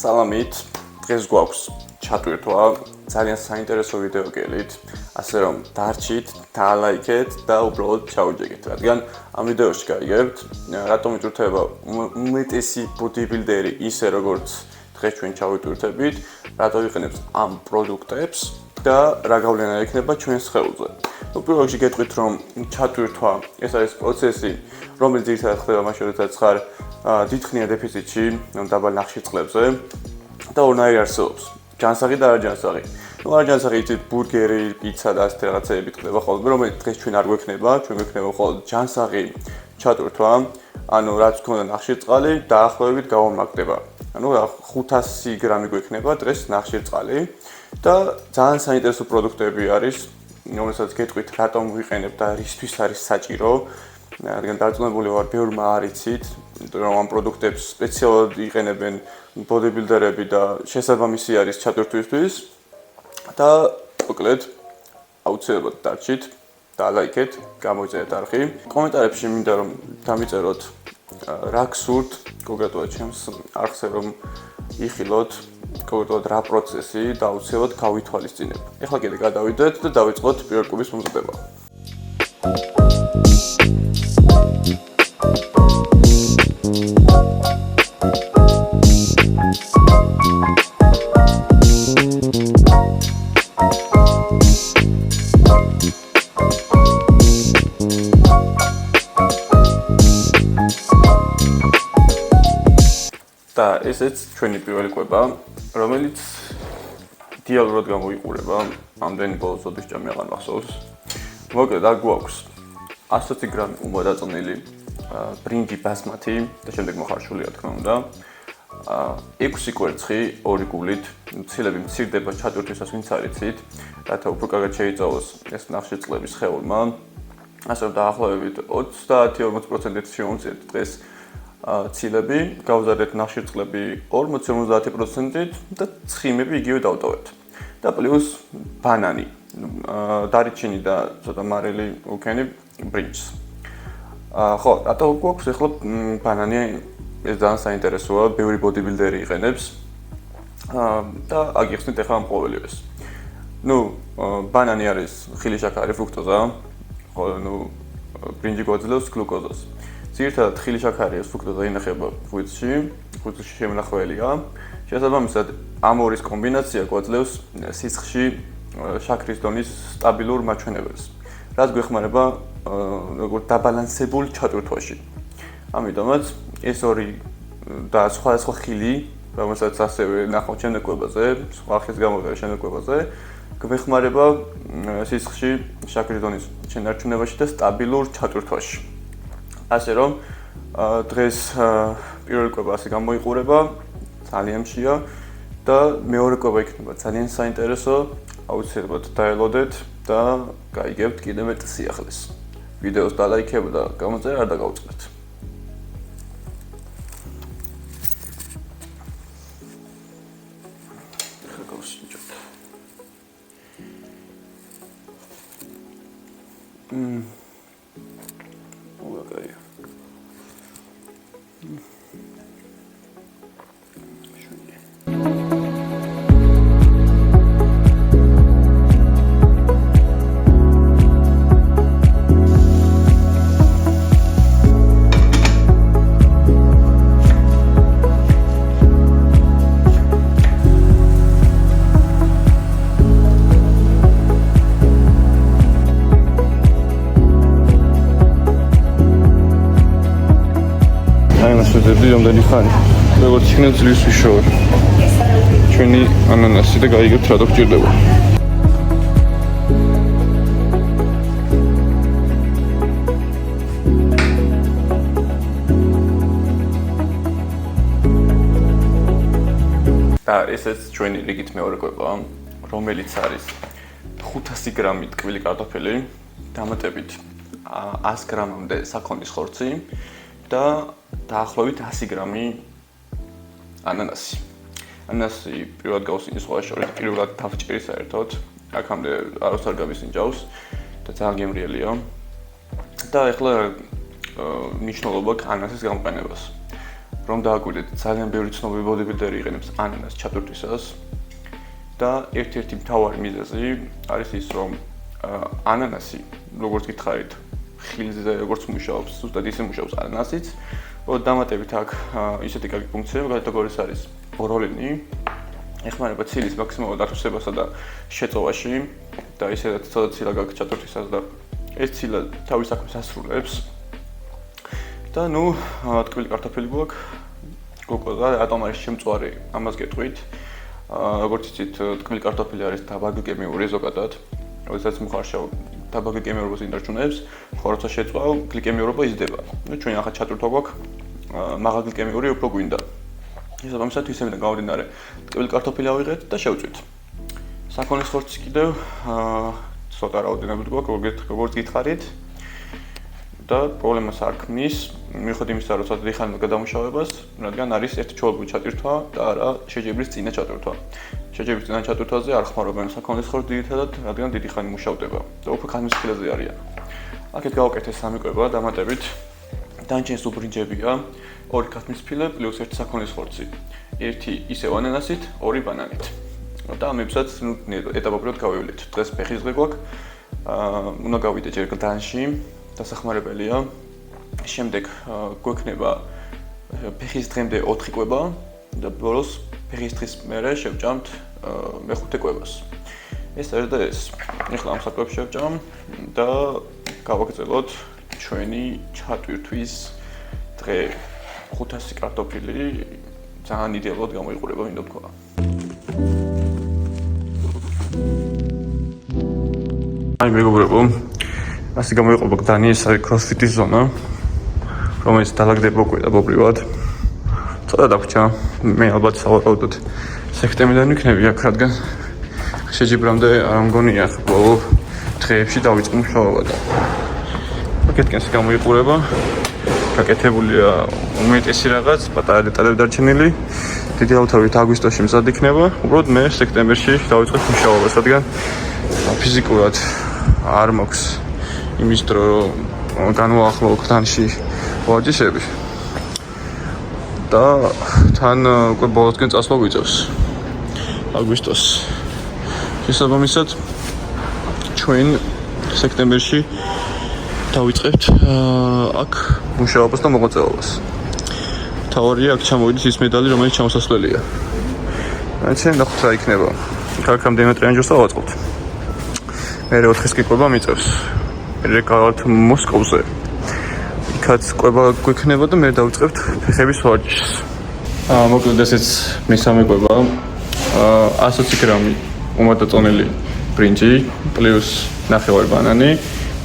Salamit, დღეს გვაქვს ჩატვირთვა ძალიან საინტერესო ვიდეო გელით, ასე რომ დარჩით, დაალაიქეთ და უბრალოდ ჩაუჯეგეთ, რადგან ამ ვიდეოში გაიგებთ, რატომ იტვირთება უმეტესი ბოდიბილდერი ისე როგორც დღეს ჩვენ ჩავიტვირთებით, რატო იყენებს ამ პროდუქტებს და რა გავლენა ექნება ჩვენს სხეულზე. პირველ რიგში გეტყვით, რომ ჩატვირთვა ეს არის პროცესი, რომელიც ძირითადად ხდება მაშინ, როდესაც ხარ დიდხნიან დეფიციტში, დაბალ ნახშირწყლებზე და ორნაირი არსებობს. ჯანსაღი და არაჯანსაღი. არაჯანსაღი იცით ბურგერი, პიცა და ასეთი რაღაცეები ხდება ხოლმე, რომელიც დღეს ჩვენ არ გვექნება, ჩვენ გვექნება ხოლმე ჯანსაღი ჩატვირთვა, ანუ რაც გქონდა ნახშირწყალი, დაახლოებით გავამაგდება. ანუ 500 გრამი გვექნება დღეს ნახშირწყალი და ძალიან საინტერესო პროდუქტები არის, რომელსაც გეტყვით, რატომ ვიყენებ და რისთვის არის საჭირო. რადგან დარწმუნებული ვარ, ბევრმა არ იცით, რომ ამ პროდუქტებს სპეციალურად იყენებენ ბოდიბილდერები და შესაბამისი არის ჩატვირთვისთვის და მოკლედ აუცილებლად დარჩით და ლაიქეთ, გამოიწერეთ არხი. კომენტარებში მინდა რომ დამიწეროთ რა გსურთ კონკრეტულად ჩემს არხზე რომ იხილოთ კონკრეტულად რა პროცესი და აუცილებლად გავითვალისწინებ. ეხლა კიდე გადავიდეთ და დავიწყოთ პირველ კუბის მომზადება. და ესეც ჩვენი პირველი კვება, რომელიც დიალოგად გამოიყურება, ამდენი ბოლოს ოდიშ ჭამი აღარ მახსოვს. მოკლედ, აქ გვაქვს 120 გრამი უმადაწნილი ბრინჯი ბასმათი და შემდეგ მოხარშული, რა თქმა უნდა. 6 კვერცხი, 2 გულით, მცილები მცირდება ჩატვირთვისას, ვინც არ იცით, რათა უფრო კარგად შეიწავოს ეს ნახშირწყლების სხეულმა. ასე რომ დაახლოებით 30-40%-ით შევამცირეთ დღეს ცილები, გავზარდეთ ნახშირწყლები 40-50%-ით და ცხიმები იგივე დავტოვეთ. და პლუს ბანანი, დარიჩინი და ცოტა მარილი უქენი ბრინჯს. ხო, რატო გვაქვს ახლა ბანანი? ეს ძალიან საინტერესოა, ბევრი ბოდიბილდერი იყენებს. და აგიხსნით ახლა ამ ყოველივეს. ბანანი არის ხილიშაქარი, ფრუქტოზა, ხო, ბრინჯი გვაძლევს გლუკოზას. ძირითადად ხილიშაქარი ფრუქტოზა ინახება ღვიძლში შემნახველია. შესაბამისად, ამ ორის კომბინაცია გვაძლევს სისხლში შაქრის დონის სტაბილურ მაჩვენებელს, რაც გვეხმარება როგორც დაბალანსებულ ჩატვირთვაში. ამიტომაც ეს ორი და სხვადასხვა ხილი, რომელსაც ასევე ნახავთ შემდეგ კვებაზე, სხვა ხილს გამოვიდა შემდეგ კვებაზე, გვეხმარება სისხლში შაქრის დონის შენარჩუნებაში და სტაბილურ ჩატვირთვაში. ასე რომ დღეს პირველი კვება ასე გამოიყურება, ძალიან მშია და მეორე კვება იქნება ძალიან საინტერესო, აუცილებლად დაელოდეთ და გაიგებთ კიდე მეტ სიახლეს. ვიდეოს დალაიქებ და გამოწერა არ დაგაუწყდეთ. რამდენი ხანი როგორც იქნება ძლივს ვიშოვებ ჩვენი ანანასი და გაიგებთ რა დაგჭირდება. და ესეც ჩვენი რიგით მეორე კვება, რომელიც არის 500 გრამი ტკბილი კარტოფილი, დამატებით 100 გრამამდე საქონლის ხორცი და დაახლოებით 100 გრამი ანანასი. ანანასი პირველად გავსინჯე სხვა შორის, პირველად დავჭერი საერთოდ, აქამდე არც არ გავისინჯავს და ძალიან გემრიელია. და ეხლა მნიშვნელობა ანანასის გამოყენებას. რომ დააკვირდეთ, ძალიან ბევრი ცნობილი ბოდიბილდერი იყენებს ანანას ჩატვირთვისას და ერთ-ერთი მთავარი მიზეზი არის ის, რომ ანანასი, როგორც გითხარით, ხილზე როგორც მუშაობს, ზუსტად ისე მუშაობს ანანასიც. დამატებით აქ ისეთი კარგი ფუნქცია, მაგალითად არის ბოროლინი, ეხმარება ცილის მაქსიმალურ დათვისებასა და შეწოვაში და ისედაც ცოტა ცილა გაქვს ჩატვირთვისას და ეს ცილა თავის საქმეს ასრულებს. და ტკბილი კარტოფილი გვაქვს, გოგოა, რატომ არის შემწვარი, ამას გეტყვით. როგორც იცით, ტკბილი კარტოფილი არის დაბაგლიკემიური ზოგადად, როდესაც მოხარშავ დაბაგლიკემიურობას ინარჩუნებს, ხო როცა შეწვალ, გლიკემიურობა იზრდება. ჩვენ ახლა ჩატვირთვა გვაქვს, მაღალგლიკემიური უფრო გვინდა. ისაბამისად ისევიდან გამომდინარე, ტკბილი კარტოფილი ავიღეთ და შევწვით. საქონლის ხორცი კიდევ ცოტა რაოდენობით გვაქვს, როგორც გითხარით. და პრობლემას არ ქმნის, მიუხედავად იმისა, რომ ცოტა დიხანს გადამუშავებას, რადგან არის ერთი ჩვეულებრივი ჩატვირთვა და არა შეჯიბრის წინა ჩატვირთვა. შეჯიბრის წინა ჩატვირთვაზე არ ხმარობენ საქონლის ხორცს ძირითადად, რადგან დიდი ხანი მუშავდება და უფრო ხანმისხილეზე არიან. აქეთ გავაკეთე 3 კვება დამატებით. დანარჩენი სუბრინჯებია, 2 ქათმისფილე პლუს 1 საქონლის ხორცი. 1 ისევ ანანასით, 2 ბანანით. და ამებსაც ეტაპობრივად გავივლით. დღეს ფეხის დღე გვაქვს. უნდა გავიდე ჯერ გლდანში. დასახმარებელია. შემდეგ გვექნება ფეხის დღემდე 4 კვება და ბოლოს ფეხის დღის მერე შევჭამთ მე-5 კვებას. ეს არის და ეს. ეხლა ამ საკვებს შევჭამ და გავაგრძელოთ ჩვენი ჩატვირთვის დღე. 500 კარტოფილი ძალიან იდეალურად გამოიყურება, მინდა ვთქვა. აი მეგობრებო, ასე გამოიყურება გდანი, ეს არის CrossFit-ის ზონა, რომელიც დაალაგდება უკვე დაბობრივად. ცოტა დაგვრჩა, მე ალბათ სავარაუდოდ სექტემბრიდან ვიქნები აქ, რადგან შეჯიბრამდე არ მგონია ბოლო დღეებში დავიწყო მუშაობა და აქეთკენ გამოიყურება. გაკეთებულია უმეტესი რაღაც, პატარა დეტალები დარჩენილი. დიდი ალბათობით აგვისტოში მზად იქნება. უბრალოდ მე სექტემბერში დავიწყებ მუშაობას, რადგან ფიზიკურად არ მაქვს იმის დრო, რომ განვაახლო გდანში ვარჯიშები. და თან უკვე ბოლოსკენ წასვლა გვიწევს აგვისტოს. შესაბამისად, ჩვენ სექტემბერში დავიწყებთ აქ მუშაობას და მოღვაწეობას. თავარია აქ ჩამოვიდეს ის მედალი, რომელიც ჩამოსასვლელია. ჩვენ ნახოთ რა იქნება. ქარქამ დემეტრიანჯოს ავაწყობთ. მე 4-ის კვება მიწევს. მე გავართ მოსკოვზე. იქაც კვება გვექნება და მე დავიწყებთ ფეხების ვარჯიშს. მოკლედ ესეც მესამე კვება. 120 გრამი უმეტაწონილი ბრინჯი პლუს 9 ბანანი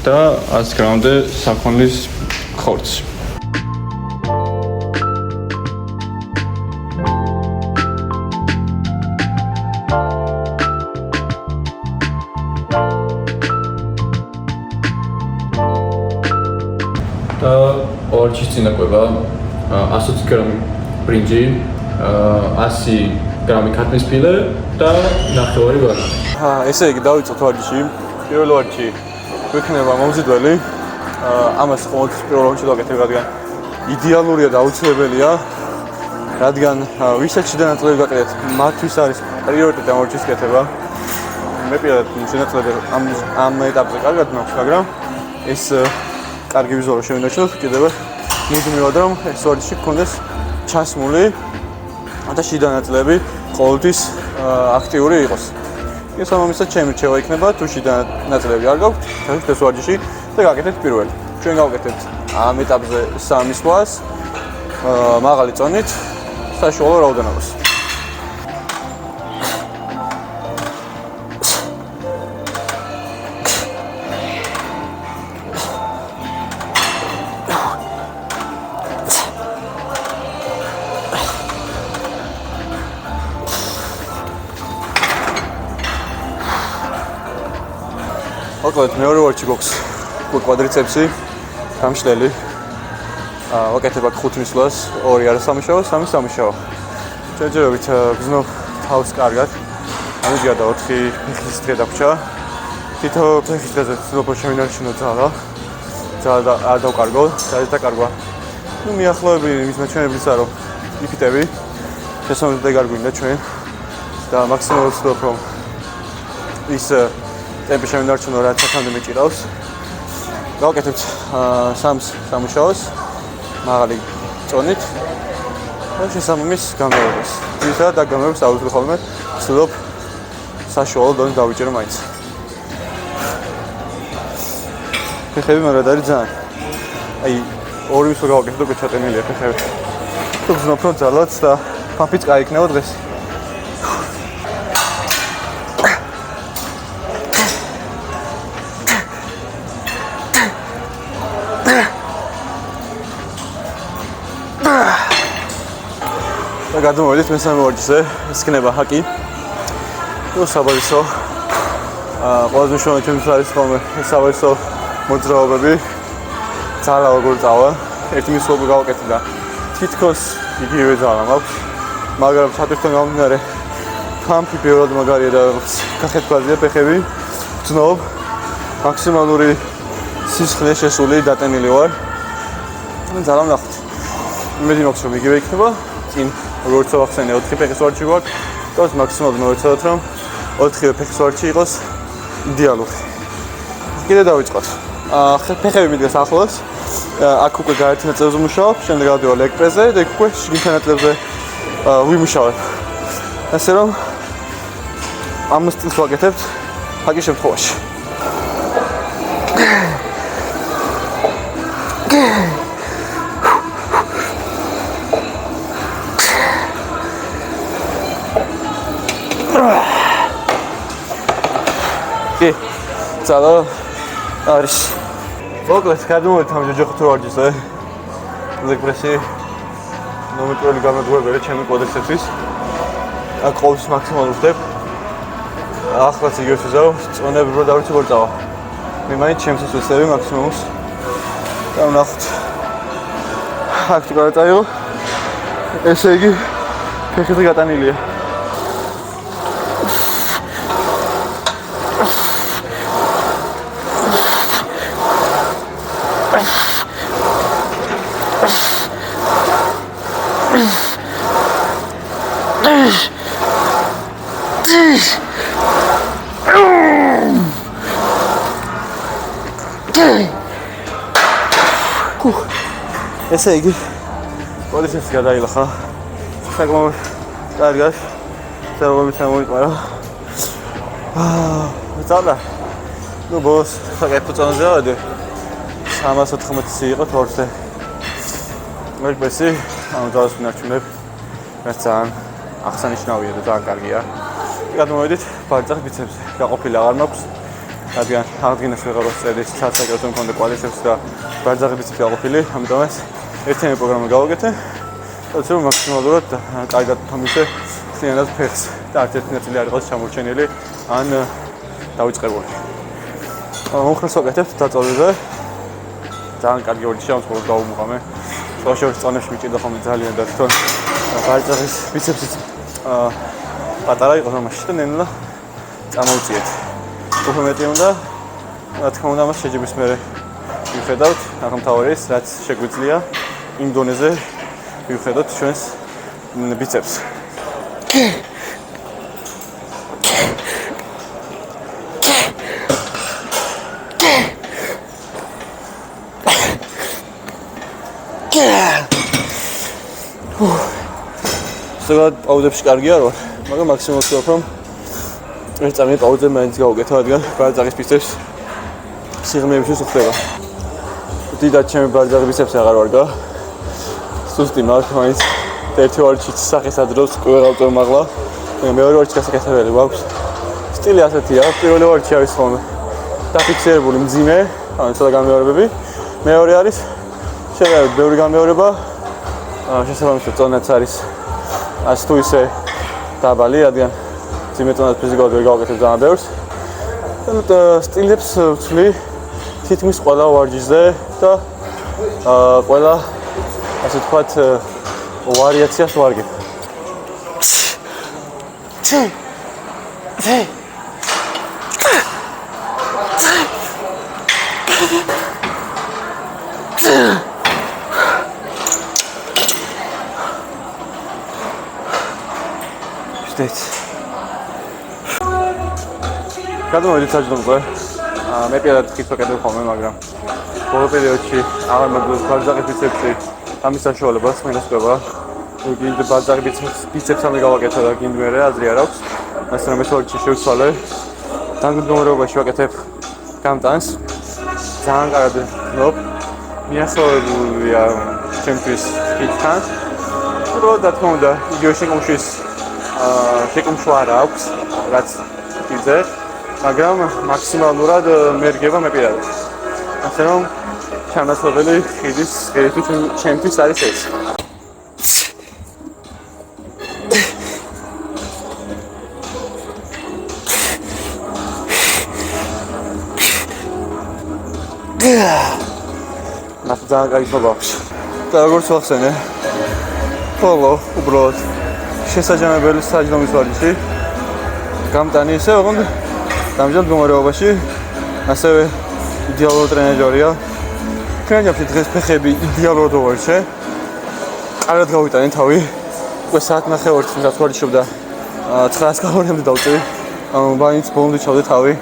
და 100 გრამამდე საქონლის ხორცი. და ვარჯიშის წინა კვება 120 გრამი ბრინჯი, 100 გრამი ქათმისფილე და 9 ბანანი. ესე იგი დავიწყოთ ვარჯიში. პირველ ვარჯიში გვექნება მომზიდველი. ამას ყოველთვის პირველ ვარჯიშში დავაკეთებ, რადგან იდეალურია და აუცილებელია. რადგან ვისაც შედანაწილები გაკეთეთ, მათთვის არის პრიორიტეტი ამ ვარჯიშის კეთება. მე პირადად შედანაწილები ამ ეტაპზე კარგად მაქვს, მაგრამ ეს კარგი ვიზუალი შევინარჩუნოთ კიდევ მუდმივად, რომ ეს ვარჯიში გქონდეს ჩასმული და შედანაწილები ყოველთვის აქტიური იყოს. შესაბამისად, ჩემი რჩევა იქნება, თუ შედანაწილები არ გაქვთ, დავიწყოთ ეს ვარჯიში და გაკეთებთ პირველი. ჩვენ გავაკეთებთ ამ ეტაპზე 3 სვლას, მაღალი წონით, საშუალო რაოდენობას. მოკლედ მეორე ვარჯიში გვაქვს კვადრიცეპსი, გამშლელი. ვაკეთებ აქ 5 მისვლას, 2 არა სამუშაო, 3 სამუშაო. ჯერჯერობით გზნობ თავს კარგად. ამის გარდა 4 ფეხის დღე დაგვრჩა. თითო ფეხის დღეზე ცდილობ შევინარჩუნო ძალა. არ დავკარგო, დაკარგვა. ნუ მიახლოები ის მეჩვენებისა რომ იფიტები. შესაძლოა დაგარგვინდა ჩვენ და მაქსიმალურად ვცდილობ რომ ის ტემპი შემოდარჩენო რაც აქამდე მეჭირავს. გავაკეთებთ 3 სამუშაოს მაღალი წონით და შესაბამის გამეორებას. ისა და გამეორებას აუძლებ ხოლმე ვცდილობ საშუალო დონე დავიჭერო მაინც. ფეხები მაგრამ არის ძალიან. აი ორი ის გავაკეთე და ჩატენილია ფეხები. თუ ვზნობ რომ ძალაც და ფაფიც კაი იქნება დღეს. და გადმოვედით მესამე ვარჯიშზე, ეს იქნება ჰაკი. ნუ საბაჟისო ყველაზე მნიშვნელოვანი ჩემთვის არის ხოლმე საბაჟისო მოძრაობები. ძალა როგორ წავა, ერთი მისვლები გავაკეთე და თითქოს იგივე ძალა მაქვს, მაგრამ სატვირთო გამომდინარე ფამპი ბევრად მაგარია და კახეთქვაზია ფეხები, ვცნობ მაქსიმალური სისხლი შესული დატენილი ვარ. ძალა ვნახოთ. იმედი მაქვს რომ იგივე იქნება. წინ როგორც ვახსენე 4 ფეხის ვარჯიში გვაქვს, და მაქსიმალურად მოვეცადოთ რომ 4 ფეხის ვარჯიში იყოს იდეალური. კიდე დავიწყოთ. ფეხები მიდგას ახლოს. აქ უკვე გაერთი ნაწილზე ვმუშაობ, შემდეგ გავდივარ ლეგ პრესზე და იქ უკვე შიგნითა ნაწილზე ვიმუშავებ. ასე რომ ამას წინს ვაკეთებთ ჰაკის შემთხვევაში. კი, ძალა არის. მოკლედ, გადმოვედით ამ ჯოჯოხეთურ ვარჯიშზე. ლეგ პრესი ნომერული გამოგებია ჩემი კოდექსებისთვის. აქ ყოველთვის მაქსიმალურად ვხდებ. ახლაც იგივე ვიზავ, წონები რო დავიცი როგორ წავა. მე მაინც ჩემთვის ვეცდები მაქსიმუმს. და ვნახოთ. აქ თუ გადაწაიღო. ესე იგი ფეხები გატანილია. ესე იგი კოდექსებს გადაილახა. საკმაოდ კარგად ზარობებით ამოიყარა. ძალა. ნუ ბოლოს საკეთო წონაზე ავედი. 314 იყო თორზე. ლეგ პრესი ამ ძალას ვნარჩუნებ. რაც ძალიან აღსანიშნავია და ძალიან კარგია. გადმოვედით ბარძახ ბიცეპსზე. გაყოფილი აღარ მაქვს. რადგან აღდგენას ვეღარ ვწერდი, სასაკეთო მქონდა კვალიფიკაციებს და ბარძახი ბიცეპსი გაყოფილი, ამიტომ ეს ერთიანი პროგრამა გავაკეთე. რაც რომ მაქსიმალურად კარგად თამისე ხლიანად ფეხს და არც ერთი ნაწილი არ იყოს ჩამორჩენილი ან დავიწყებული. მომხრეს ვაკეთებთ დაწოლზე. ძალიან კარგი ვარჯიშია, მხოლოდ დავუმუღამე. შორს წონებში მიჭირდა ხოლმე ძალიან და თვითონ ბარძახის ბიცეპსიც პატარა იყო თამაში და ნელა წამოვწიეთ. უფრო მეტი უნდა, რა თქმა უნდა, მას შეჯიბრის მერე ვიხედავთ, აღმთავარი ის, რაც შეგვიძლია იმ დონეზე ვიხედოთ ჩვენს ბიცეპს. ზოგადად პაუზებში კარგი არ ვარ, მაგრამ მაქსიმუმად ვცდილობ რომ ერთ წამი პაუზე მაინც გავუკეთო, რადგან ბარძახის ბიცეპს სიღრმეებში ხდება. დიდად ჩემი ბარძახის ბიცეპს აღარ ვარგა. სუსტი მაქვს მაინც ერთი ვარჯიშით სახეს ადროს ყველავწევ მაღლა. მეორე ვარჯიში გასაკეთებელი გვაქვს. სტილი ასეთია, პირველი ვარჯიში არის ხოლმე დაფიქსირებული მძიმე, ანუ ცოტა გამეორებები. მეორე არის შეგავით ბევრი გამეორება. შესაბამისად წონაც არის ასე თუ ისე დაბალი, რადგან ძიმეტონად ფიზიკურად ვერ გავაკეთებ ძალიან ბევრს. და სტილებს ვცვლი თითქმის ყველა ვარჯიშზე და ყველა ასე თქვათ ვარიაციას ვარგებ. გადმოვიდით საჯდომზე. მე პირადად ხის ვაკეთებ ხოლმე, მაგრამ ბოლო პერიოდში აღარ მოგძლევს ბაძაღის ბიცეპსი ამის საშუალებას მინასწრება. გინდა ბაძაღის ბიცეპს ამი გავაკეთო და გინდა მე აზრი არ აქვს. ასე რომ ეს ვარჯიში შევცვალე. დამდგომარეობაში ვაკეთებ გამტანს. ძალიან კარგად ვგრძნობ. მიახლოებულია ჩემთვის ხიდთან. უბრალოდ რა თქმა უნდა, იგივე შეკუმშვა არ აქვს, რაც ხიდზე, მაგრამ მაქსიმალურად მერგება მე პირადად. ასე რომ ჩამოსვლელი ხიდის ღირითი ჩემთვის არის ეს. ძალიან კარგი ხობა აქვს. და როგორც ვახსენე, ხოლო უბრალოდ შესაძლებელი საჯდომის ვარჯიში. გამტანი ისე, ოღონდ დამჯერად მდგომარეობაში ასევე იდეალური ტრენაჟერია. ტრენაჟერში დღეს ფეხები იდეალურად ვარჩე. კარგად გავიტანე თავი. უკვე საათნახევარს ვინც ვარჯიშობდა 900 კალორიამდე დავწევი. მაინც ბოლომდე ჩავდე თავი.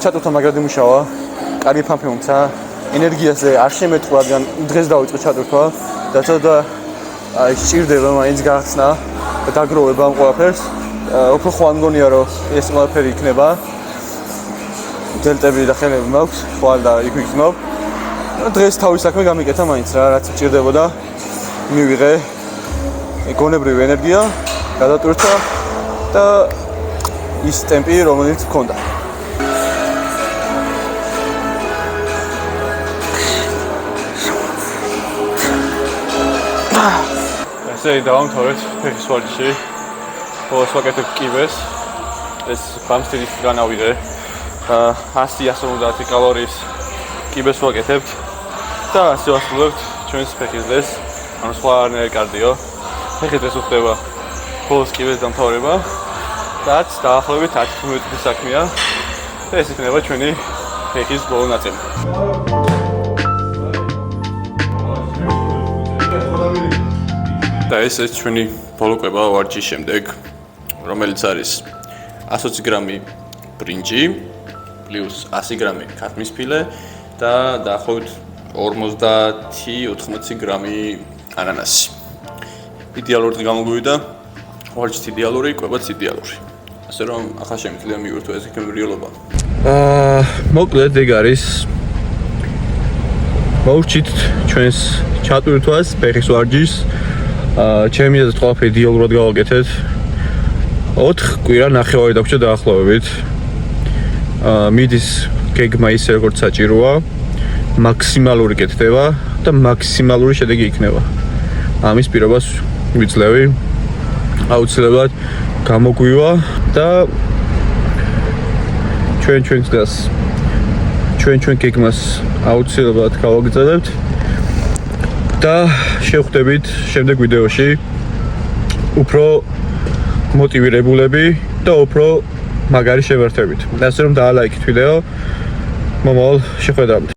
ჩატურთა მაგრად იმუშავა. კარგი ფამფი მომცა. ენერგიაზე არ შემეტყვა, რადგან დღეს დავიწყე ჩატურთვა და ცოტა სჭირდება მაინც გახსნა და დაგროვება ამ ყველაფერს. უფრო ხვალ მგონია რომ ეს ყველაფერი იქნება. დელტები და ხელები მაქვს, ხვალ და იქ ვიქნებ. დღეს თავის საქმე გამიკეთა მაინც რა, რაც სჭირდებოდა. მივიღე გონებრივი ენერგია, გადატვირთვა და ის ტემპი, რომელიც მქონდა. ესე დავამთავრეთ ფეხის ვარჯიში. ბოლოს ვაკეთებ კიბეს. ეს ბამსტილის განავიდე. 100-150 კალორიის კიბეს ვაკეთებთ და ასე ვასრულებთ ჩვენს ფეხის დღეს. ანუ სხვა არნაირი კარდიო. ფეხის დღეს უხდება ბოლოს კიბეს დამთავრება. რაც დაახლოებით 10 მინუტის საქმეა. და ეს იქნება ჩვენი ფეხის ბოლო ნაწილი. და ეს ჩვენი ბოლო კვება ვარჯიშის შემდეგ, რომელიც არის 120 გრამი ბრინჯი პლუს 100 გრამი ქათმის ფილე და დაახლოებით 50-80 გრამი ანანასი. იდეალურად გამოგვივიდა, ვარჯიშიც იდეალური, კვებაც იდეალური. ასე რომ ახლა შემიძლია მივირთო ეს კემბრიოლობა. მოკლედ ეგ არის. მოვჭით ჩვენს ჩატვირთვას ფეხის ვარჯიშს. ჩემი აზრით ყველაფერი იდეალურად გავაკეთეთ. 4 კვირა ნახევარი დაგვრჩა დაახლოებით. მიდის გეგმა ისე როგორც საჭიროა. მაქსიმალური კეთდება და მაქსიმალური შედეგი იქნება. ამის პირობას ვიძლევი. აუცილებლად გამოგვივა და ჩვენ დღეს ჩვენ გეგმას აუცილებლად გავაგრძელებთ. და შევხვდებით შემდეგ ვიდეოში უფრო მოტივირებულები და უფრო მაგარი შევერთებით. ასე რომ დაალაიქეთ ვიდეო. მომავალ შეხვედრამდე.